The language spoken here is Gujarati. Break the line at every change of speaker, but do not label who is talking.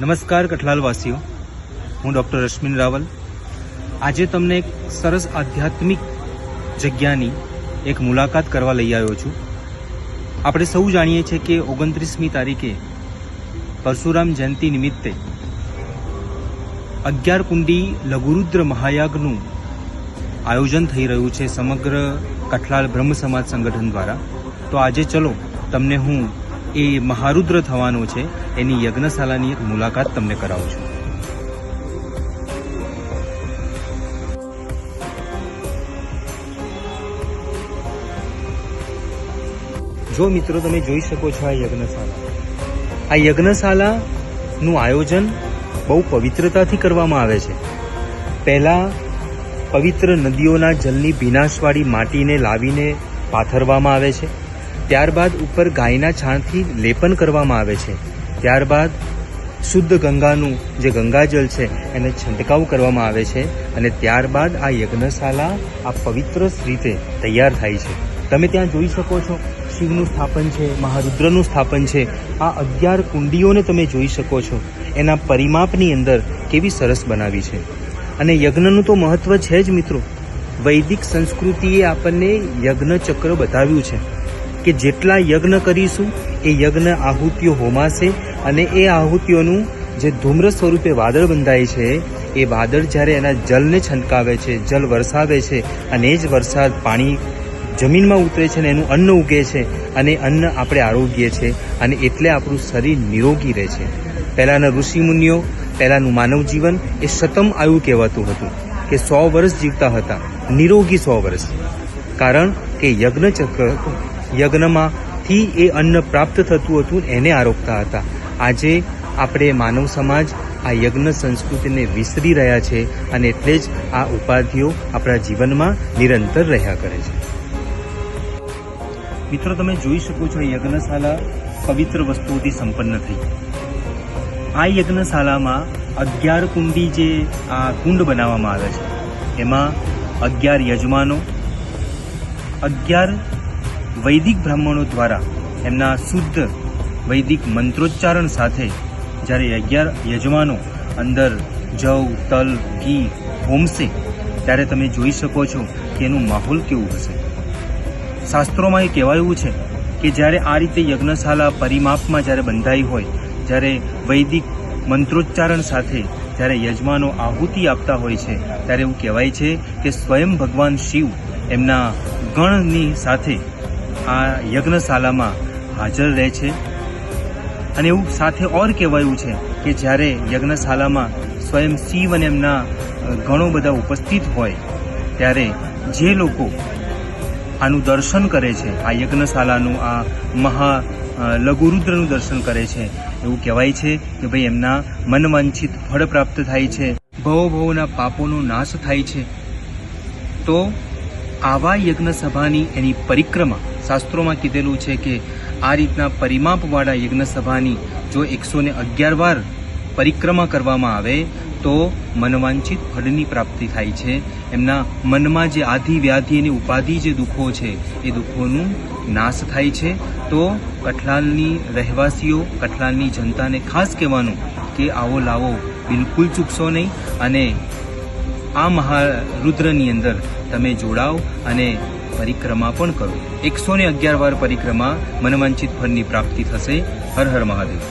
નમસ્કાર કઠલાલવાસીઓ, હું ડૉક્ટર રશ્મિન રાવલ આજે તમને એક સરસ આધ્યાત્મિક જગ્યાની એક મુલાકાત કરવા લઈ આવ્યો છું. આપણે સૌ જાણીએ છીએ કે 29મી તારીખે પરશુરામ જયંતિ નિમિત્તે 11 કુંડી લઘુરુદ્ર મહાયાગનું આયોજન થઈ રહ્યું છે સમગ્ર કઠલાલ બ્રહ્મ સમાજ સંગઠન દ્વારા. તો આજે ચલો તમને હું એ મહારુદ્ર થવાનો છે એની યજ્ઞશાલાની એક મુલાકાત તમને કરાવું છું. જો મિત્રો તમે જોઈ શકો છો આ યજ્ઞશાલાનું આયોજન બહુ પવિત્રતાથી કરવામાં આવે છે. પહેલા પવિત્ર નદીઓના જલની ભીનાશવાળી માટીને લાવીને પાથરવામાં આવે છે. ત્યારબાદ ઉપર ગાયના છાણથી લેપન કરવામાં આવે છે. ત્યારબાદ શુદ્ધ ગંગાનું જે ગંગાજળ છે એને છંટકાવ કરવામાં આવે છે અને ત્યારબાદ આ યજ્ઞશાલા આ પવિત્ર રીતે તૈયાર થાય છે. તમે ત્યાં જોઈ શકો છો શિવનું સ્થાપન છે, મહારુદ્રનું સ્થાપન છે. આ 11 કુંડીઓને તમે જોઈ શકો છો એના પરિમાપની અંદર કેવી સરસ બનાવી છે. અને યજ્ઞનું તો મહત્વ છે જ મિત્રો. વૈદિક સંસ્કૃતિએ આપણને યજ્ઞ ચક્ર બતાવ્યું છે કે જેટલા યજ્ઞ કરીશું એ યજ્ઞ આહુતિઓ હોમાશે અને એ આહુતિઓનું જે ધૂમ્ર સ્વરૂપે વાદળ બંધાય છે એ વાદળ જ્યારે એના જલને છંટકાવે છે, જલ વરસાવે છે અને એ જ વરસાદ પાણી જમીનમાં ઉતરે છે અને એનું અન્ન ઉગે છે અને અન્ન આપણે આરોગ્ય છે અને એટલે આપણું શરીર નિરોગી રહે છે. પહેલાંના ઋષિમુનિઓ, પહેલાંનું માનવ જીવન એ શતમ આયુ કહેવાતું હતું કે 100 વર્ષ જીવતા હતા, નિરોગી 100 વર્ષ. કારણ કે યજ્ઞમાંથી એ અન્ન પ્રાપ્ત થતું હતું, એને આરોગતા હતા. આજે આપણે માનવ સમાજ આ યજ્ઞ સંસ્કૃતિને વિસરી રહ્યા છે અને એટલે જ આ ઉપાધિઓ આપણા જીવનમાં નિરંતર રહ્યા કરે છે. મિત્રો તમે જોઈ શકો છો યજ્ઞશાલા પવિત્ર વસ્તુઓથી સંપન્ન થઈ. આ યજ્ઞશાલામાં 11 કુંડી જે આ કુંડ બનાવવામાં આવે છે એમાં 11 યજમાનો, 11 વૈદિક બ્રાહ્મણો દ્વારા એમના શુદ્ધ વૈદિક મંત્રોચ્ચારણ સાથે જ્યારે 11 યજમાનો અંદર જવ, તલ, ઘી હોમશે ત્યારે તમે જોઈ શકો છો કે એનું માહોલ કેવું હશે. શાસ્ત્રોમાં એ કહેવાયું છે કે જ્યારે આ રીતે યજ્ઞશાલા પરિમાપમાં જ્યારે બંધાઈ હોય, જ્યારે વૈદિક મંત્રોચ્ચારણ સાથે જ્યારે યજમાનો આહુતિ આપતા હોય છે ત્યારે એવું કહેવાય છે કે સ્વયં ભગવાન શિવ એમના ગણની સાથે આ યજ્ઞશાલામાં હાજર રહે છે. અને એવું સાથે ઓર કહેવાયું છે કે જ્યારે યજ્ઞશાલામાં સ્વયં શિવ અને એમના ગણો બધા ઉપસ્થિત હોય ત્યારે જે લોકો આનું દર્શન કરે છે, આ યજ્ઞશાલાનું આ લઘુરુદ્રનું દર્શન કરે છે, એવું કહેવાય છે કે ભાઈ એમના મનવાંછિત ફળ પ્રાપ્ત થાય છે, ભવોના પાપોનો નાશ થાય છે. તો આવા યજ્ઞ સભાની એની પરિક્રમા શાસ્ત્રોમાં કીધેલું છે કે આ રીતના પરિમાપવાળા યજ્ઞ સભાની જો 111 વાર પરિક્રમા કરવામાં આવે તો મનવાંછિત ફળની પ્રાપ્તિ થાય છે. એમના મનમાં જે આધિ વ્યાધિ અને ઉપાધિ જે દુઃખો છે એ દુઃખોનું નાશ થાય છે. તો કઠલાલની રહેવાસીઓ, કઠલાલની જનતાને ખાસ કહેવાનું કે આવો લાવો બિલકુલ ચૂકશો નહીં અને આ મહારુદ્રની અંદર તમે જોડાઓ અને પરિક્રમા પણ કરો. 111 વાર પરિક્રમા મનવાંછિત ફળની પ્રાપ્તિ થશે. હર હર મહાદેવ.